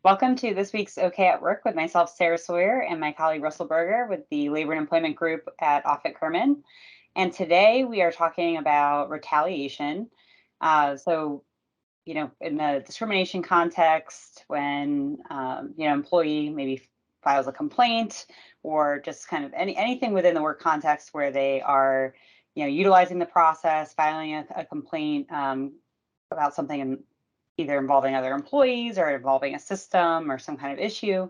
Welcome to this week's OK at Work with myself, Sarah Sawyer, and my colleague Russell Berger with the Labor and Employment Group at Offit Kurman. And today we are talking about retaliation. In the discrimination context, when employee maybe files a complaint or just kind of anything within the work context where they are, utilizing the process, filing a complaint about something either involving other employees or involving a system or some kind of issue.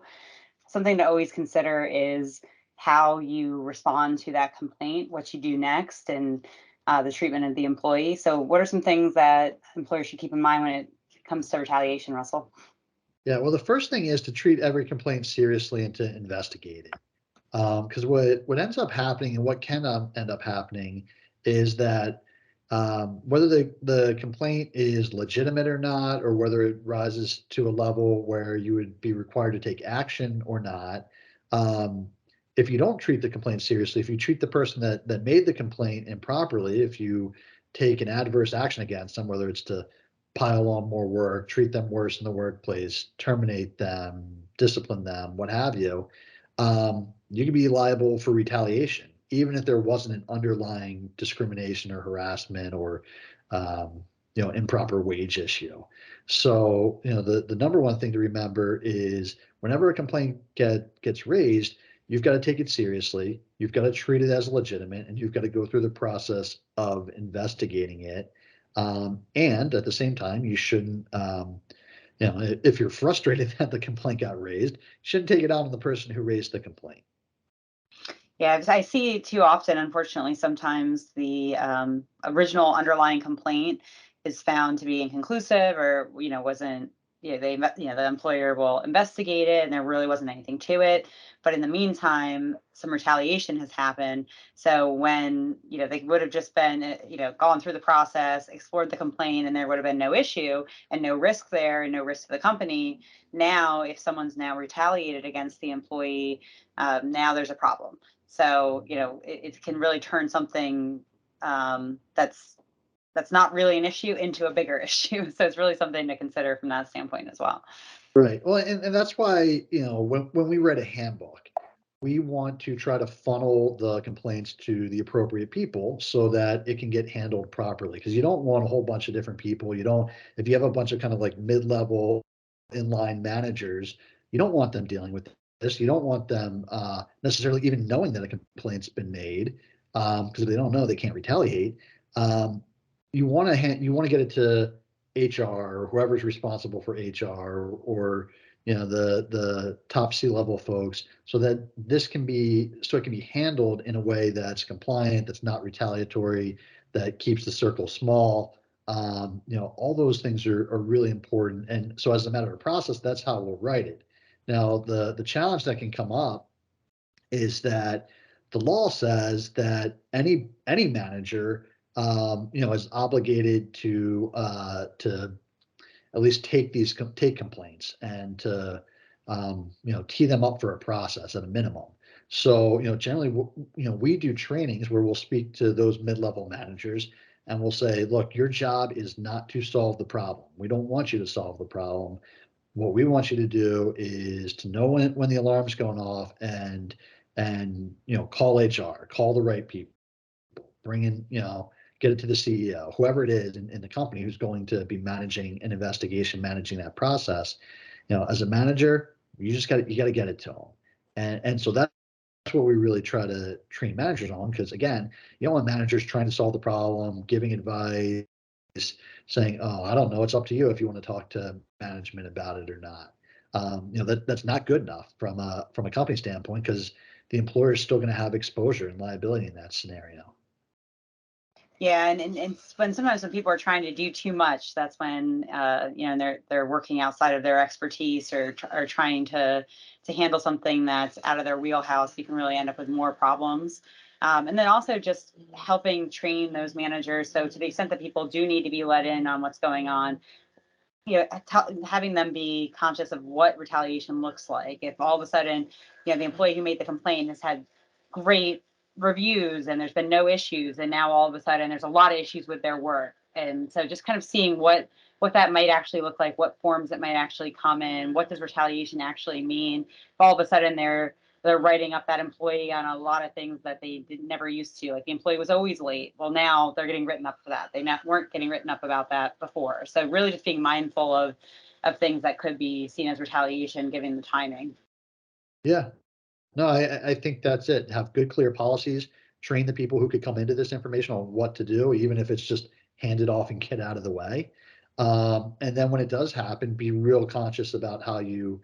Something to always consider is how you respond to that complaint, what you do next, and the treatment of the employee. So what are some things that employers should keep in mind when it comes to retaliation, Russell? Yeah, well, the first thing is to treat every complaint seriously and to investigate it. Because what ends up happening and what can end up happening is that whether the complaint is legitimate or not, or whether it rises to a level where you would be required to take action or not, if you don't treat the complaint seriously, if you treat the person that made the complaint improperly, if you take an adverse action against them, whether it's to pile on more work, treat them worse in the workplace, terminate them, discipline them, what have you, you can be liable for retaliation, even if there wasn't an underlying discrimination or harassment or improper wage issue. So the number one thing to remember is whenever a complaint gets raised, you've got to take it seriously. You've got to treat it as legitimate, and you've got to go through the process of investigating it. And at the same time, you shouldn't if you're frustrated that the complaint got raised, you shouldn't take it out on the person who raised the complaint. Yeah, I see too often, unfortunately, sometimes the original underlying complaint is found to be inconclusive or, wasn't, the employer will investigate it and there really wasn't anything to it. But in the meantime, some retaliation has happened. So when, they would have just been, gone through the process, explored the complaint, and there would have been no issue and no risk there and no risk to the company. Now, if someone's now retaliated against the employee, now there's a problem. So, it can really turn something that's not really an issue into a bigger issue. So it's really something to consider from that standpoint as well. Right. Well, and that's why, when we read a handbook, we want to try to funnel the complaints to the appropriate people so that it can get handled properly. Because you don't want a whole bunch of different people. If you have a bunch of kind of like mid-level inline managers, you don't want them dealing with this. You don't want them necessarily even knowing that a complaint's been made, because if they don't know, they can't retaliate. You want to get it to HR or whoever's responsible for HR or the top C-level folks, so that it can be handled in a way that's compliant, that's not retaliatory, that keeps the circle small. All those things are really important. And so as a matter of process, that's how we'll write it. Now, the challenge that can come up is that the law says that any manager is obligated to at least take complaints and to tee them up for a process at a minimum. So generally, we do trainings where we'll speak to those mid-level managers and we'll say, look, your job is not to solve the problem. We don't want you to solve the problem. What we want you to do is to know when the alarm's going off and call HR, call the right people, bring in, get it to the CEO, whoever it is in the company who's going to be managing an investigation, managing that process. As a manager, you got to get it to them. And so that's what we really try to train managers on, because again, you don't want managers trying to solve the problem, giving advice, saying, "Oh, I don't know. It's up to you if you want to talk to management about it or not." That's not good enough from a company standpoint, because the employer is still going to have exposure and liability in that scenario. Yeah, and sometimes when people are trying to do too much, that's when they're working outside of their expertise or trying to handle something that's out of their wheelhouse. You can really end up with more problems. And then also just helping train those managers. So to the extent that people do need to be let in on what's going on, having them be conscious of what retaliation looks like. If all of a sudden, the employee who made the complaint has had great reviews and there's been no issues, and now all of a sudden there's a lot of issues with their work, and so just kind of seeing what what that might actually look like, what forms it might actually come in, what does retaliation actually mean. If all of a sudden they're writing up that employee on a lot of things that they never used to. Like the employee was always late. Well, now they're getting written up for that. They weren't getting written up about that before. So really just being mindful of things that could be seen as retaliation given the timing. Yeah. No, I think that's it. Have good, clear policies, train the people who could come into this information on what to do, even if it's just hand it off and get out of the way. And then when it does happen, be real conscious about how you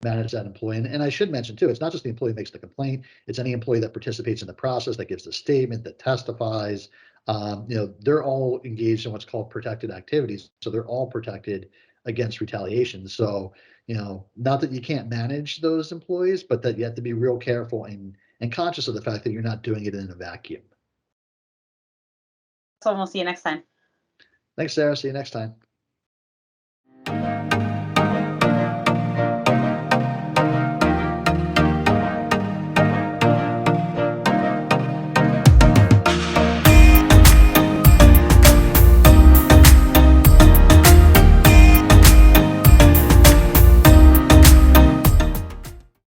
manage that employee. And I should mention too, it's not just the employee who makes the complaint, it's any employee that participates in the process, that gives the statement, that testifies. They're all engaged in what's called protected activities. So they're all protected against retaliation. So, not that you can't manage those employees, but that you have to be real careful and conscious of the fact that you're not doing it in a vacuum. So we'll see you next time. Thanks, Sarah. See you next time.